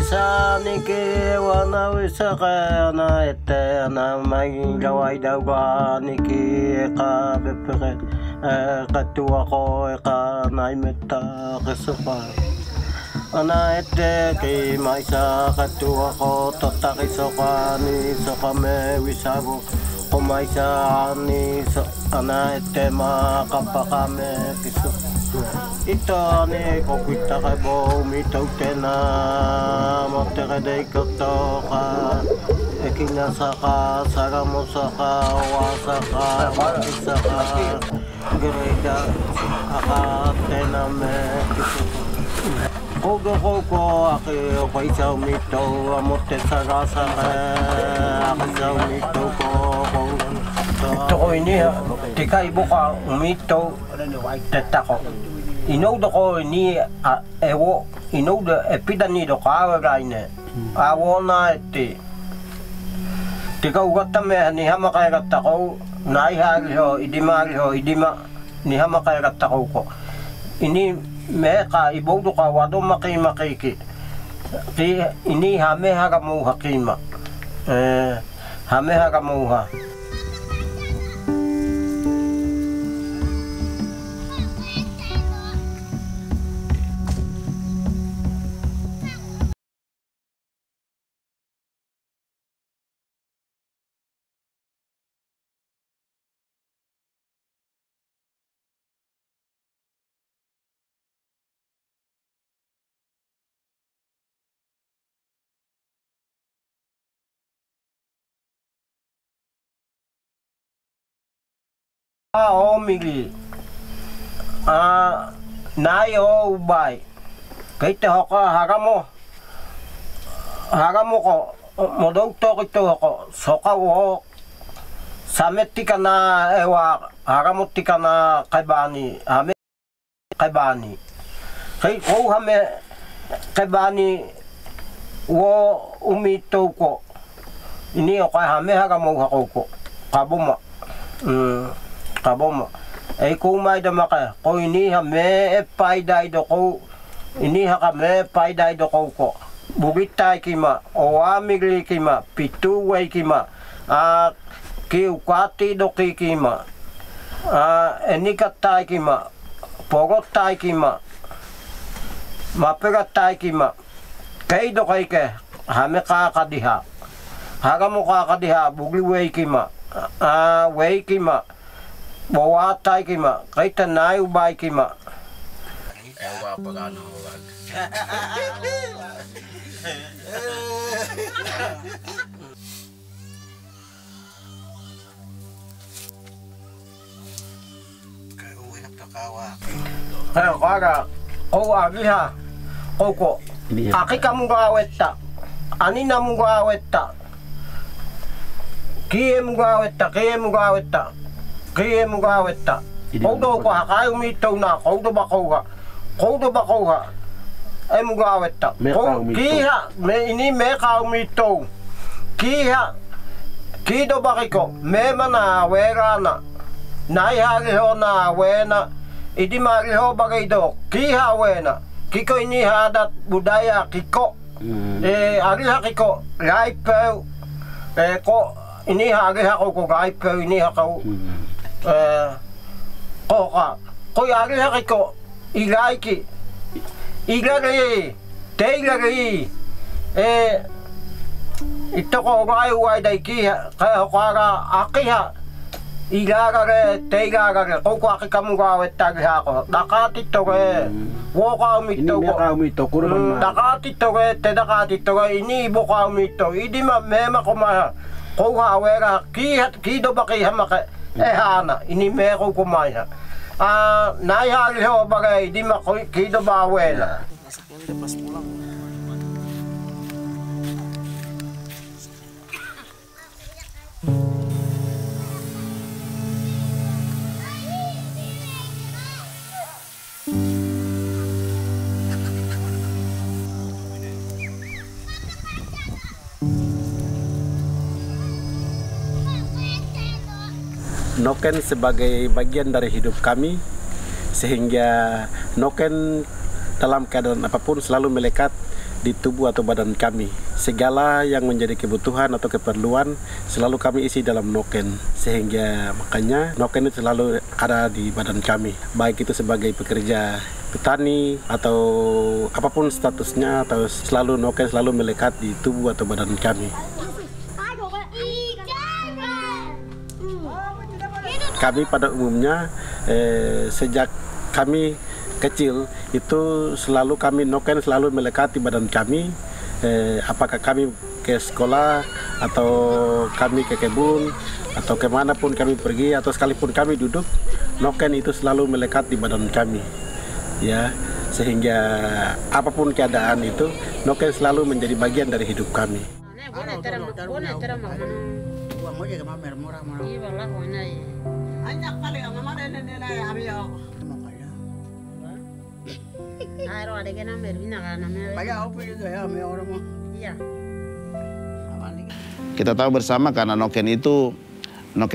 Isa niki wana wisaka na ete na maging gaway daw ka niki ka bepere katua ko ka naimeta kisuka ana ete ki maisa katua ko tataki soka ni soka me wisago kumaisa ni so ana ete makapakame kisuka ito ni ko kita kay bo mitaw tena motere de koto ka ekinya saka saga mo saka wasa ka isa ka gereda aka tena me kogo kogo aki ko isa mito mote saga saka aki mito ko ito ko ini tika ibu ka mito tetako inodo ko ni ewo inodo epidani do ka gaine awona ete tika ugata me ni hama kay gatta ko nai hagi ho idima ni hama kay gatta ko ini me ka ibodo ka wado makiki ti ini hame haga mo hakima hame haga mo ha migi nai o ubai kaite hoka hagamo ko modok to ko soka wo sametti kana ewa hagamotti kana kaibani ame kaibani kai ko hame kaibani wo umito ko ini o kai hame hagamo ko kabuma kaboma ay kung may damaka ko ini ha me paiday do ko ini ha ka me paiday do ko bugit tay kima o amigli kima pituway kima kiukwati do kima enikat tay kima pogot tay kima mapegat tay kima kay do kay ke ha me kakadiha haga mo kakadiha bugli way kima way kima bawa tay kima kaita nai ubay kima ewa pagano wag kayo enak takawa kayo kaga o agi ha koko aki kamu gawetta ani namu gawetta kie mu gawetta Kaya mo gawetta. Kodo ko hakayo mito na. Kodo ba ko ha. Ay mo gawetta. Kiha. Ini me kao mito. Kiha. Kido ba kiko. Me mana wera na. Naihari ho na wena. Idi mari ho bagay do. Kiha wena. Kiko ini hadat budaya kiko. Ariha kiko. Raipeu. Ko. Ini ariha ko raipeu. Ini hakaw. Ko yari haki ko ilaiki ilari teilari ito ko gai uai dai ki kaya kara akiha ilagare teilagare ko aki kamu gawet tagi hako dakati to ke wo ka umito ko dakati to ke te dakati to ke ini ibo ka umito idi ma mema ko ma ko hawera ki do baki hamake hana ini meko kumaya nayari ho bagay di makido bawela pas pulang Noken sebagai bagian dari hidup kami, sehingga Noken dalam keadaan apapun selalu melekat di tubuh atau badan kami. Segala yang menjadi kebutuhan atau keperluan selalu kami isi dalam noken, sehingga makanya noken itu selalu ada di badan kami, baik itu sebagai pekerja petani atau apapun statusnya, atau selalu noken selalu melekat di tubuh atau badan kami. Kami pada umumnya sejak kami kecil itu selalu kami noken selalu melekat di badan kami. Apakah kami ke sekolah atau kami ke kebun atau kemanapun kami pergi atau sekalipun kami duduk, noken itu selalu melekat di badan kami. Ya, sehingga apapun keadaan itu noken selalu menjadi bagian dari hidup kami. Kita tahu bersama karena noken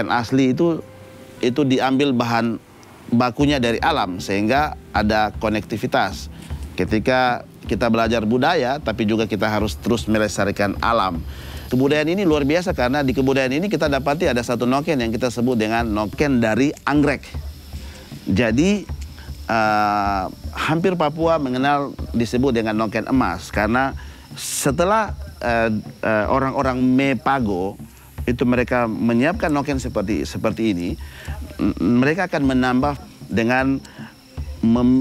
asli itu diambil bahan bakunya dari alam, sehingga ada konektivitas. Ketika kita belajar budaya, tapi juga kita harus terus melestarikan alam. Kebudayaan ini luar biasa karena di kebudayaan ini kita dapati ada satu noken yang kita sebut dengan noken dari anggrek. Jadi hampir Papua mengenal disebut dengan noken emas karena setelah orang-orang Mepago itu mereka menyiapkan noken seperti ini, mereka akan menambah dengan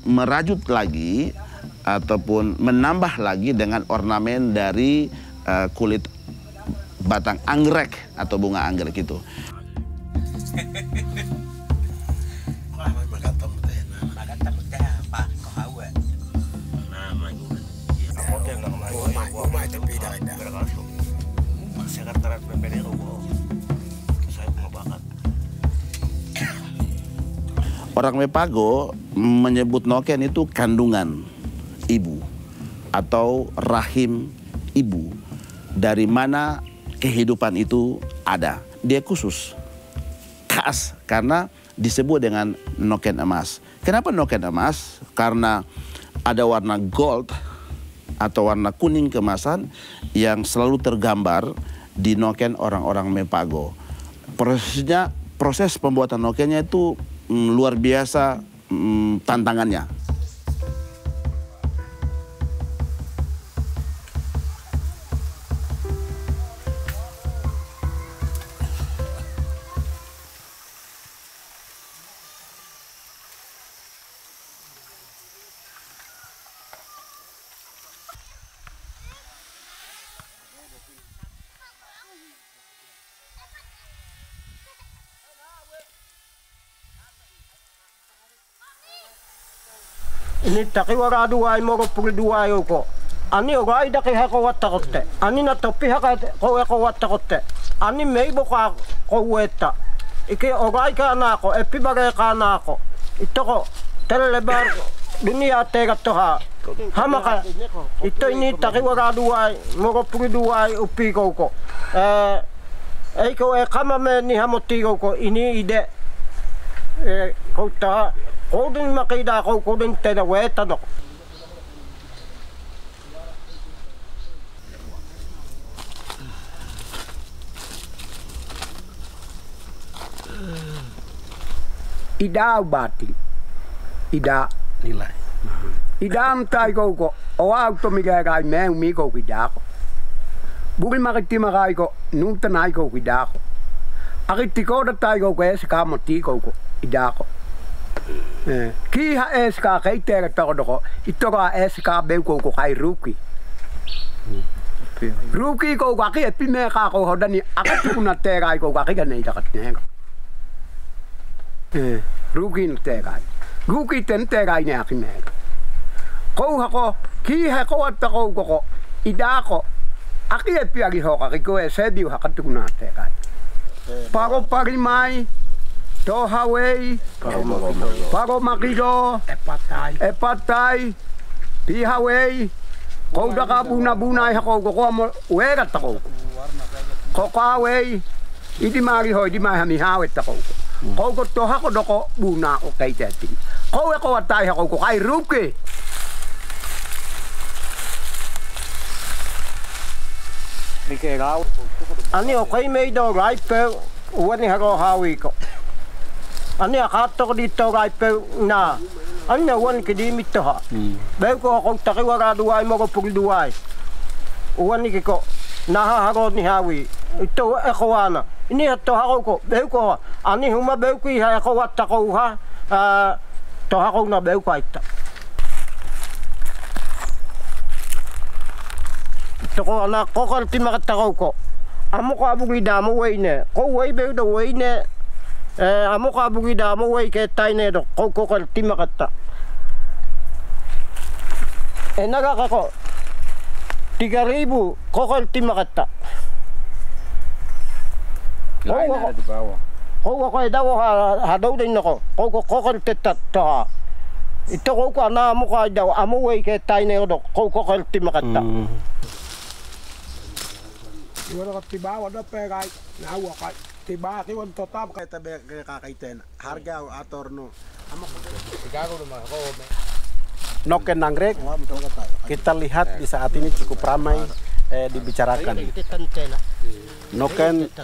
merajut lagi ataupun menambah lagi dengan ornamen dari kulit batang anggrek atau bunga anggrek itu. Orang Mepago menyebut noken itu kandungan ibu atau rahim ibu, dari mana kehidupan itu ada. Dia khusus, khas, karena disebut dengan noken emas. Kenapa noken emas? Karena ada warna gold atau warna kuning keemasan yang selalu tergambar di noken orang-orang Mepago. Proses pembuatan nokennya itu luar biasa tantangannya. Ini taki wara duai moro puri duai ko. Ani orai daki hako watakote. Ani na topi haka ko watakote. Ani meibo ka ko weta. Ike orai ka nako, epibare ka nako. Ito ko telebar dunia tega toha. Hamaka ito ini taki wara duai moro puri duai upi ko. Eiko kama me ni hamotigo ko ini ide. Ko ta kau din makida kau din tenaweta dok. Ida bati, ida Nilai. ida amtai ko o auto migai me mi ko ida ko. Bugil makiti makai ko nung tanai ko ida ko. Akiti ko datai ko es kamoti ko ida ko. Ki ha eska kai tera toko ito ka eska be ko kai ruki ko ka ki epi me ka ko hodani akatu na tera ko ka ki nei ta katne ruki no tera ruki ten tera ni akime ko ha ko ki ha ko ta ko ida ko aki epi agi ho ka ko esebi ha katu na tera paro pari mai Tohawei, Paro Makido, Epatai, Pihawei, kau dah kabuna kau mo wera tako. Kau kawei, idi mari ho di mai hami hawet tako. Kau ko toha ko doko buna ko kai teti. Kau ko watai kau ko kai ruke. Ani okay may do right per wani haro hawi ko. Ani akato dito right per na. Ani wan kidimit to ha. Bayo ko kung takiwara duway mo ko pugduway. Wani ko nahaharo ni hawi. Ito ekwana. Ini to haro ko. Bayo ko ani huma bayo ko ha ko wat ko ha. To haro na bayo ko ita. Toko anak ko kalti makatakaw ko. Amo ko abugida mo way ne. Ko way be do way ne. Amo ko abugida mo way ke tay ne do. Ko kalti makata. Naga ko. 3,000 ko kalti makata. Ko daw hadaw din nako. Ko kalti tatta. Ito ko ana mo ko daw amo way ke tay ne do. Ko kalti makata. Iwan ka tiba, wala peray, naawa ka. Tiba, iwan totap ka. Tabi kakaiten harga atorno. Noken anggrek kita lihat di saat ini cukup ramai dibicarakan. Noken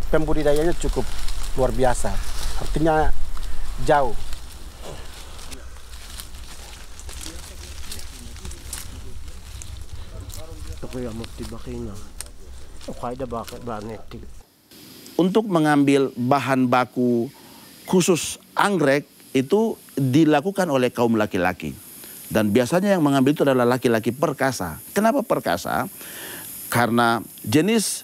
pembudidayanya cukup luar biasa. Artinya jauh. Untuk mengambil bahan baku khusus anggrek itu dilakukan oleh kaum laki-laki. Dan biasanya yang mengambil itu adalah laki-laki perkasa. Kenapa perkasa? Karena jenis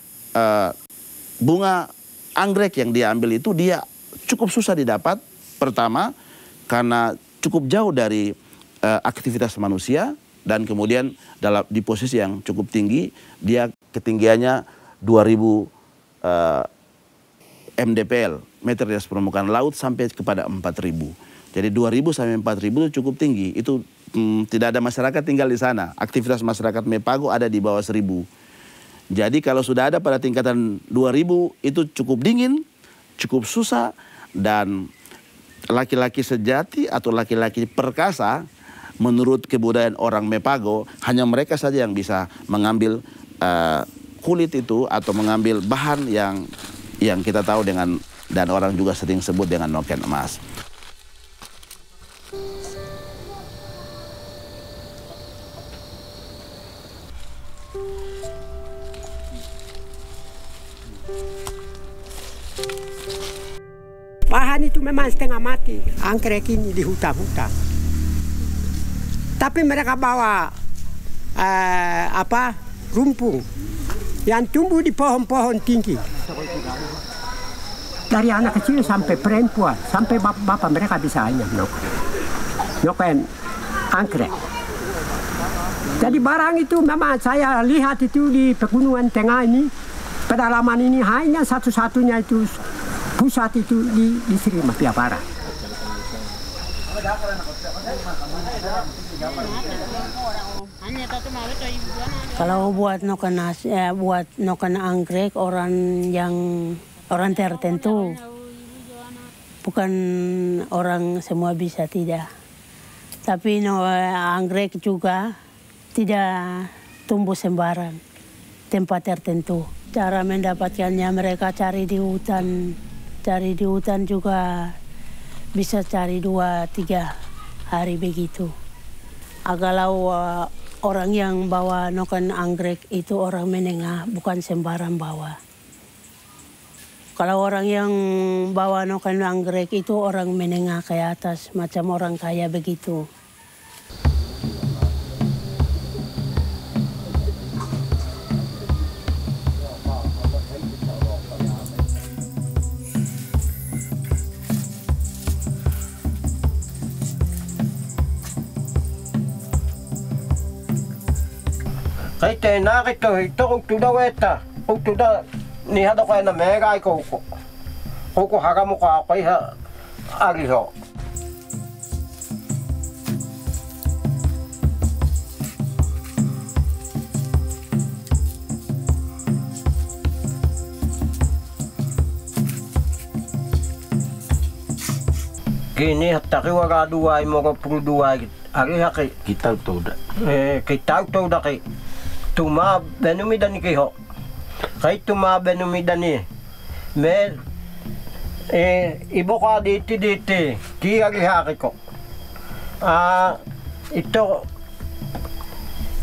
bunga anggrek yang diambil itu dia cukup susah didapat. Pertama, karena cukup jauh dari aktivitas manusia. Dan kemudian di posisi yang cukup tinggi, dia ketinggiannya 2000 mdpl, meter di atas permukaan laut, sampai kepada 4000. Jadi 2000 sampai 4000 itu cukup tinggi. Itu tidak ada masyarakat tinggal di sana. Aktivitas masyarakat Mepago ada di bawah 1000. Jadi kalau sudah ada pada tingkatan 2000 itu cukup dingin, cukup susah, dan laki-laki sejati atau laki-laki perkasa menurut kebudayaan orang Mepago, hanya mereka saja yang bisa mengambil kulit itu atau mengambil bahan yang kita tahu dengan, dan orang juga sering sebut dengan noken emas. Bahan itu memang setengah mati, anggrek ini di hutan-hutan. Tapi mereka bawa rumpung yang tumbuh di pohon-pohon tinggi. Dari anak kecil sampai perempuan, sampai bapak mereka bisa hanya noken anggrek. Jadi barang itu memang saya lihat itu di pegunungan tengah ini, pedalaman ini hanya satu-satunya itu pusat itu di Sri Mafia Barat. Kalau buat noken anggrek orang tertentu, bukan orang semua bisa, tidak. Tapi anggrek juga tidak tumbuh sembarang, tempat tertentu. Cara mendapatkannya mereka cari di hutan juga bisa cari 2-3 hari begitu. Kalau orang yang bawa noken anggrek itu orang menengah, bukan sembarang bawa. Kalau orang yang bawa noken anggrek itu orang menengah ke atas, macam orang kaya begitu. Kay tena kito kung tuda weta, kung tuda ni hado kay na mega ko hagamu ka kay ha ariho. Gini hatta kiwara duway mo ko pruduway ariha kay Kita tuda. kita tuda kay tuma benumi dan kiho Kay tumabe numidani. Me ibo ka diti kaya gihaki ko. Ito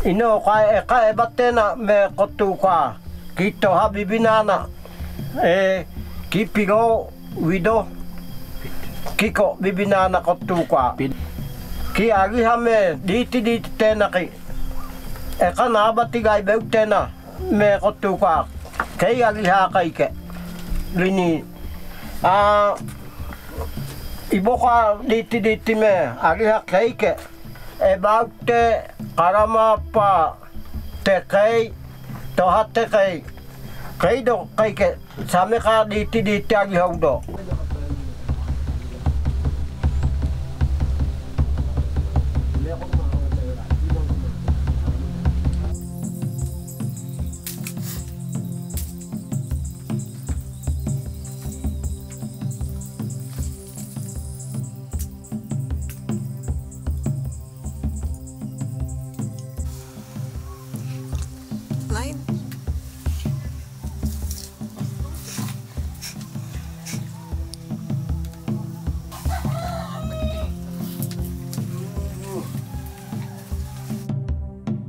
ino ka batena me kotu ka. Kito habibinana. Kipigo wido. Kiko bibinana kotu ka. Ki agi hame diti tena ki. Kana batigay beuk tena me kotu ka. Kay agi hakay ke. Lini ibo ka diti me agi hakay ke. Baute karama pa te kay tohat te kay do kay ke same ka diti agi haudo. Lain.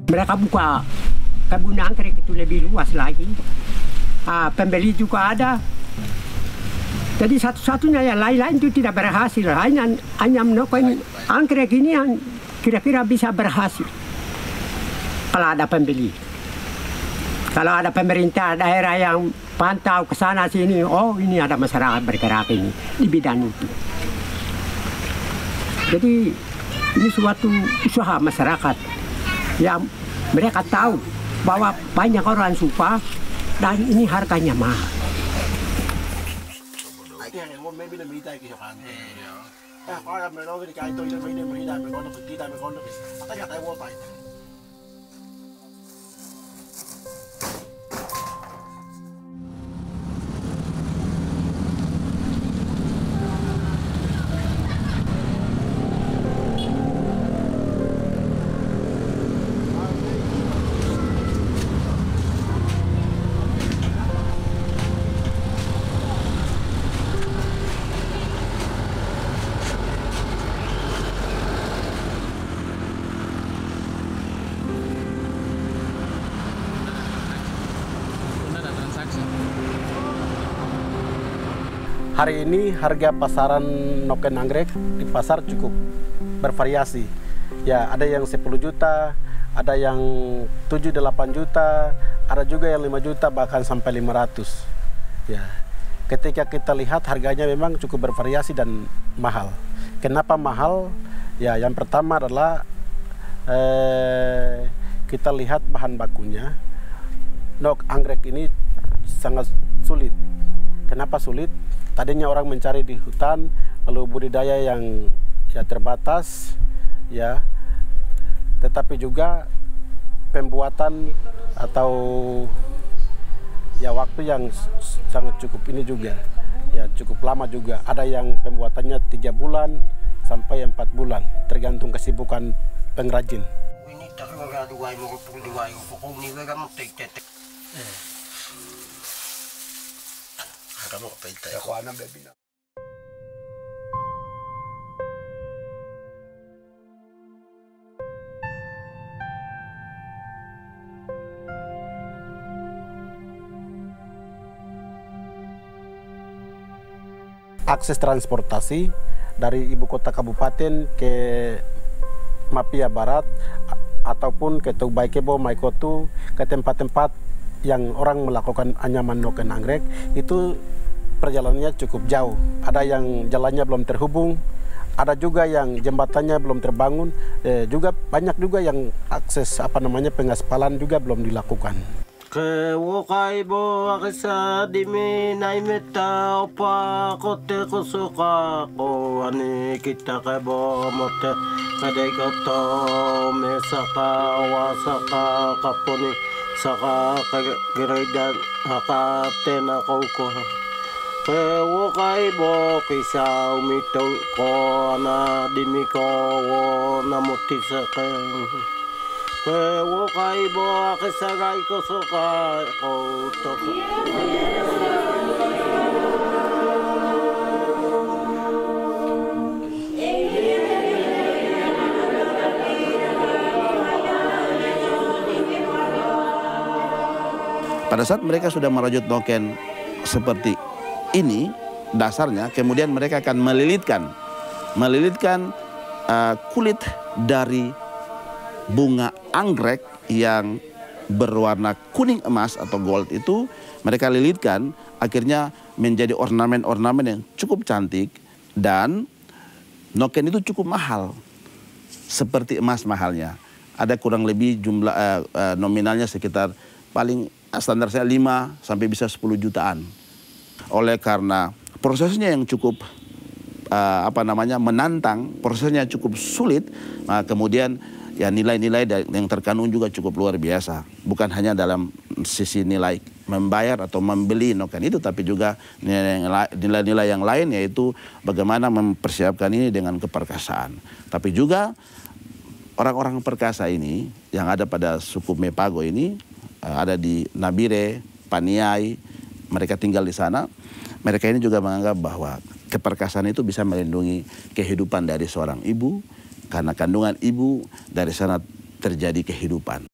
Mereka buka kebun anggrek itu lebih luas lagi. Pembeli juga ada. Jadi satu-satunya yang lain-lain itu tidak berhasil. Hanya menokon anggrek ini yang kira-kira bisa berhasil. Kalau ada pembeli. Kalau ada pemerintah daerah yang pantau ke sana sini, oh ini ada masyarakat bergerak ini di bidang itu. Jadi ini suatu usaha masyarakat yang mereka tahu bahwa banyak orang suka dan ini harganya mahal. Hari ini harga pasaran noken anggrek di pasar cukup bervariasi. Ya, ada yang 10 juta, ada yang 7-8 juta, ada juga yang 5 juta bahkan sampai 500. Ya. Ketika kita lihat harganya memang cukup bervariasi dan mahal. Kenapa mahal? Ya, yang pertama adalah kita lihat bahan bakunya. Nok anggrek ini sangat sulit. Kenapa sulit? Tadinya orang mencari di hutan, lalu budidaya yang ya terbatas, ya. Tetapi juga pembuatan atau ya waktu yang sangat cukup ini juga, ya cukup lama juga. Ada yang pembuatannya 3 bulan sampai 4 bulan, tergantung kesibukan pengrajin. Akses transportasi dari ibu kota kabupaten ke Mapia Barat ataupun ke Tubaikebo, Maikotu, ke tempat-tempat yang orang melakukan anyaman noken anggrek itu perjalanannya cukup jauh. Ada yang jalannya belum terhubung, ada juga yang jembatannya belum terbangun, juga banyak juga yang akses pengaspalan juga belum dilakukan. Kewokai bo akisa dimi naimeta opa kote kusuka ko ani kita kebo mote kadai koto mesaka wasaka kaponi saka kageridan hakatena kauko. Kewokai bo kisa umito ko na dimi ko namuti saka Kewo kai bo akisagai ko sokai ko toko. Pada saat mereka sudah merajut noken seperti ini, dasarnya kemudian mereka akan melilitkan kulit dari bunga anggrek yang berwarna kuning emas atau gold itu. Mereka lilitkan, akhirnya menjadi ornamen-ornamen yang cukup cantik, dan noken itu cukup mahal, seperti emas mahalnya. Ada kurang lebih jumlah nominalnya sekitar paling standar saya 5 sampai bisa 10 jutaan. Oleh karena prosesnya yang cukup menantang, prosesnya cukup sulit, kemudian ya nilai-nilai yang terkandung juga cukup luar biasa. Bukan hanya dalam sisi nilai membayar atau membeli noken itu, tapi juga nilai-nilai yang lain, yaitu bagaimana mempersiapkan ini dengan keperkasaan. Tapi juga orang-orang perkasa ini yang ada pada suku Mepago ini, ada di Nabire, Paniai, mereka tinggal di sana. Mereka ini juga menganggap bahwa keperkasaan itu bisa melindungi kehidupan dari seorang ibu, karena kandungan ibu dari sana terjadi kehidupan.